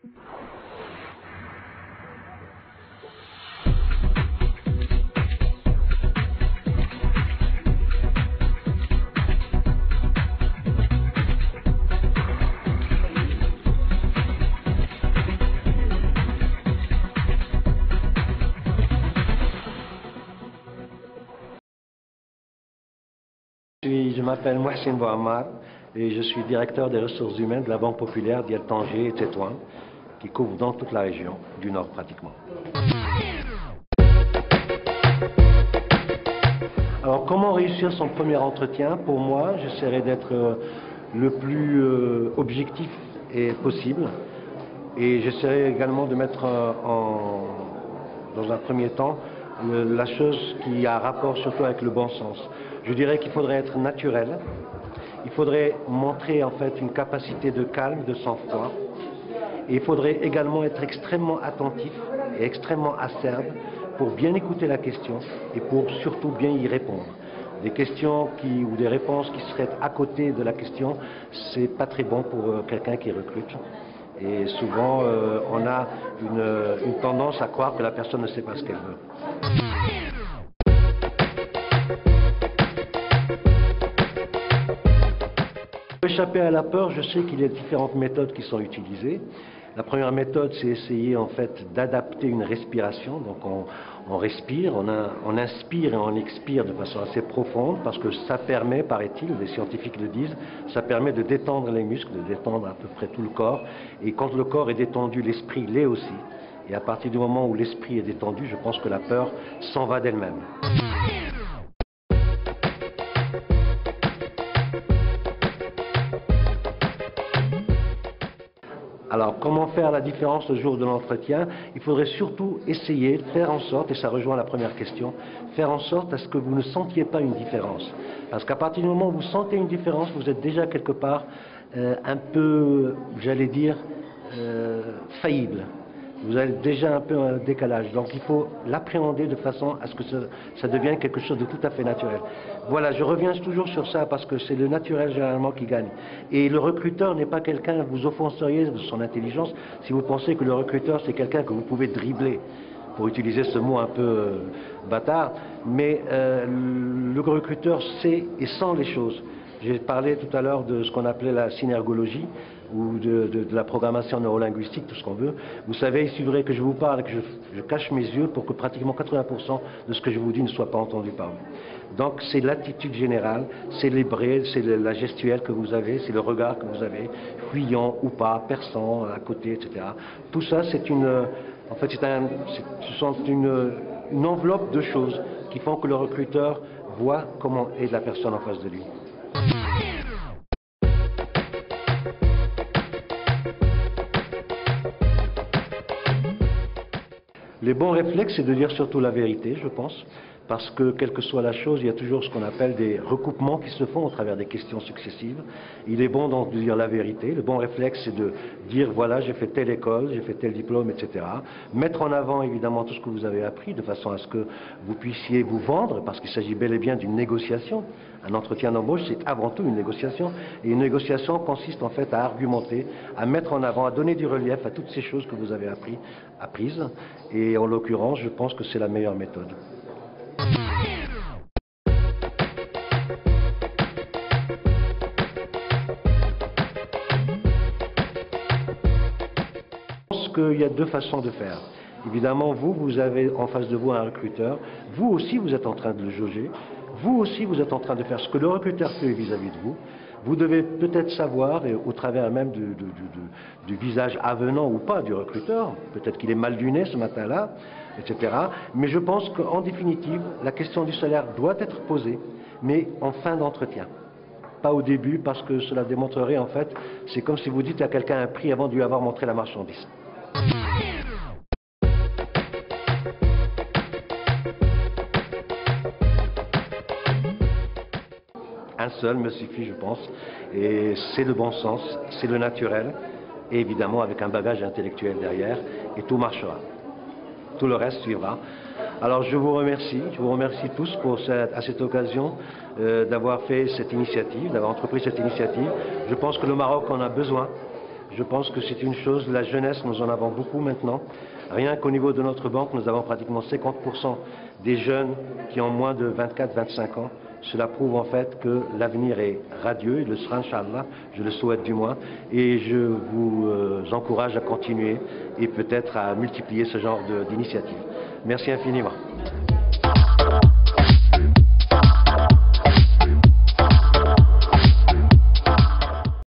Je m'appelle Mohsin Bouammar et je suis directeur des ressources humaines de la Banque populaire d'Yel Tanger et Tétouan, qui couvre donc toute la région du Nord pratiquement. Alors comment réussir son premier entretien? Pour moi, j'essaierai d'être le plus objectif possible et j'essaierai également de mettre dans un premier temps la chose qui a rapport surtout avec le bon sens. Je dirais qu'il faudrait être naturel, il faudrait montrer en fait une capacité de calme, de sang-froid, et il faudrait également être extrêmement attentif et extrêmement acerbe pour bien écouter la question et pour surtout bien y répondre. Des questions ou des réponses qui seraient à côté de la question, c'est pas très bon pour quelqu'un qui recrute. Et souvent, on a une tendance à croire que la personne ne sait pas ce qu'elle veut. Pour échapper à la peur, je sais qu'il y a différentes méthodes qui sont utilisées. La première méthode, c'est essayer en fait d'adapter une respiration. Donc on respire, on inspire et on expire de façon assez profonde parce que ça permet, paraît-il, les scientifiques le disent, ça permet de détendre les muscles, de détendre à peu près tout le corps. Et quand le corps est détendu, l'esprit l'est aussi. Et à partir du moment où l'esprit est détendu, je pense que la peur s'en va d'elle-même. Alors, comment faire la différence le jour de l'entretien? Il faudrait surtout essayer de faire en sorte, et ça rejoint la première question, faire en sorte à ce que vous ne sentiez pas une différence. Parce qu'à partir du moment où vous sentez une différence, vous êtes déjà quelque part un peu, j'allais dire, faillible. Vous avez déjà un peu un décalage. Donc il faut l'appréhender de façon à ce que ça devienne quelque chose de tout à fait naturel. Voilà, je reviens toujours sur ça parce que c'est le naturel généralement qui gagne. Et le recruteur n'est pas quelqu'un, vous offenseriez de son intelligence si vous pensez que le recruteur c'est quelqu'un que vous pouvez dribbler, pour utiliser ce mot un peu bâtard. Mais le recruteur sait et sent les choses. J'ai parlé tout à l'heure de ce qu'on appelait la synergologie ou de la programmation neurolinguistique, tout ce qu'on veut. Vous savez, il suffirait que je vous parle et que je cache mes yeux pour que pratiquement 80% de ce que je vous dis ne soit pas entendu par vous. Donc c'est l'attitude générale, c'est les braies, c'est la gestuelle que vous avez, c'est le regard que vous avez, fuyant ou pas, perçant, à côté, etc. Tout ça, c'est en fait, ce sont une enveloppe de choses qui font que le recruteur voit comment est la personne en face de lui. Les bons réflexes, c'est de dire surtout la vérité, je pense, parce que quelle que soit la chose, il y a toujours ce qu'on appelle des recoupements qui se font au travers des questions successives. Il est bon donc de dire la vérité. Le bon réflexe, c'est de dire, voilà, j'ai fait telle école, j'ai fait tel diplôme, etc. Mettre en avant, évidemment, tout ce que vous avez appris, de façon à ce que vous puissiez vous vendre, parce qu'il s'agit bel et bien d'une négociation. Un entretien d'embauche, c'est avant tout une négociation. Et une négociation consiste en fait à argumenter, à mettre en avant, à donner du relief à toutes ces choses que vous avez apprises. Et en l'occurrence, je pense que c'est la meilleure méthode. Je pense qu'il y a deux façons de faire. Évidemment, vous avez en face de vous un recruteur. Vous aussi, vous êtes en train de le jauger. Vous aussi, vous êtes en train de faire ce que le recruteur fait vis-à-vis de vous. Vous devez peut-être savoir, et au travers même du visage avenant ou pas du recruteur, peut-être qu'il est mal luné ce matin-là, etc. Mais je pense qu'en définitive, la question du salaire doit être posée, mais en fin d'entretien. Pas au début, parce que cela démontrerait, en fait, c'est comme si vous dites à quelqu'un un prix avant de lui avoir montré la marchandise. Un seul me suffit, je pense, et c'est le bon sens, c'est le naturel, et évidemment avec un bagage intellectuel derrière, et tout marchera. Tout le reste suivra. Alors je vous remercie tous à cette occasion d'avoir fait cette initiative, d'avoir entrepris cette initiative. Je pense que le Maroc en a besoin. Je pense que c'est une chose, la jeunesse, nous en avons beaucoup maintenant. Rien qu'au niveau de notre banque, nous avons pratiquement 50% des jeunes qui ont moins de 24-25 ans. Cela prouve en fait que l'avenir est radieux, il le sera, Inch'Allah, je le souhaite du moins, et je vous encourage à continuer et peut-être à multiplier ce genre d'initiatives. Merci infiniment.